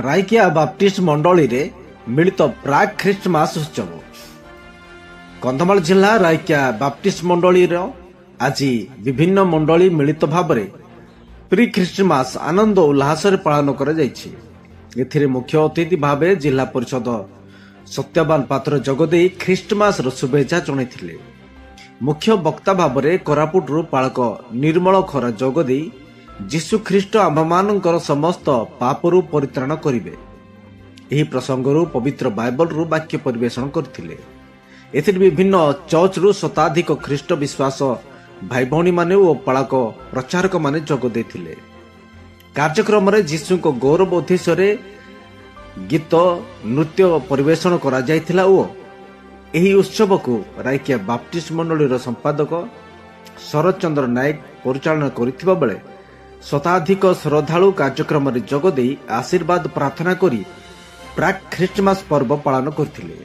Raikia Baptist ମଣ୍ଡଳୀରେ ମିଳିତ ପ୍ରାକ୍ ଖ୍ରୀଷ୍ଟମାସ ଉତ୍ସବ। କନ୍ଧମାଳ ଜିଲ୍ଲା ରାଇକିଆ ବାପ୍ଟିଷ୍ଟ ମଣ୍ଡଳୀର ଆଜି ବିଭିନ୍ନ ମଣ୍ଡଳୀ ମିଳିତ ଭାବରେ ପ୍ରି ଖ୍ରୀଷ୍ଟମାସ ଆନନ୍ଦ ଉଲ୍ଲାସରେ ପାଳନ କରାଯାଇଛି। ଏଥିରେ ମୁଖ୍ୟ ଅତିଥି ଭାବେ ଜିଲ୍ଲା ପରିଷଦ ସତ୍ୟବାନ ପାତ୍ର ଯୋଗଦେଇ ଖ୍ରୀଷ୍ଟମାସର ଶୁଭେଚ୍ଛା ଜଣାଇଥିଲେ। ମୁଖ୍ୟ ବକ୍ତା ଭାବରେ କୋରାପୁଟରୁ ପାଳକ ନିର୍ମଳ ଖରା ଯୋଗଦେଇ ଯୀଶୁଖ୍ରୀଷ୍ଟ ଆମ୍ଭମାନଙ୍କର ସମସ୍ତ ପାପରୁ ପରିତ୍ରାଣ କରିବେ ଏହି ପ୍ରସଙ୍ଗରୁ ପବିତ୍ର ବାଇବଲରୁ ବାକ୍ୟ ପରିବେଷଣ କରିଥିଲେ। ଏଥିରେ ବିଭିନ୍ନ ଚର୍ଚ୍ଚରୁ ଶତାଧିକ ଖ୍ରୀଷ୍ଟ ବିଶ୍ୱାସ ଭାଇ ଭଉଣୀମାନେ ଓ ପାଳକ ପ୍ରଚାରକମାନେ ଯୋଗ ଦେଇଥିଲେ। କାର୍ଯ୍ୟକ୍ରମରେ ଯୀଶୁଙ୍କ ଗୌରବ ଉଦ୍ଦେଶ୍ୟରେ ଗୀତ ନୃତ୍ୟ ପରିବେଷଣ କରାଯାଇଥିଲା ଓ ଏହି ଉତ୍ସବକୁ ରାଇକିଆ ବାପ୍ଟିଷ୍ଟ ମଣ୍ଡଳୀର ସମ୍ପାଦକ ଶରତ ଚନ୍ଦ୍ର ନାୟକ ପରିଚାଳନା କରିଥିବା ବେଳେ ଶତାଧିକ ଶ୍ରଦ୍ଧାଳୁ କାର୍ଯ୍ୟକ୍ରମରେ ଯୋଗଦେଇ ଆଶୀର୍ବାଦ ପ୍ରାର୍ଥନା କରି ପ୍ରାକ୍ ଖ୍ରୀଷ୍ଟମାସ ପର୍ବ ପାଳନ କରିଥିଲେ।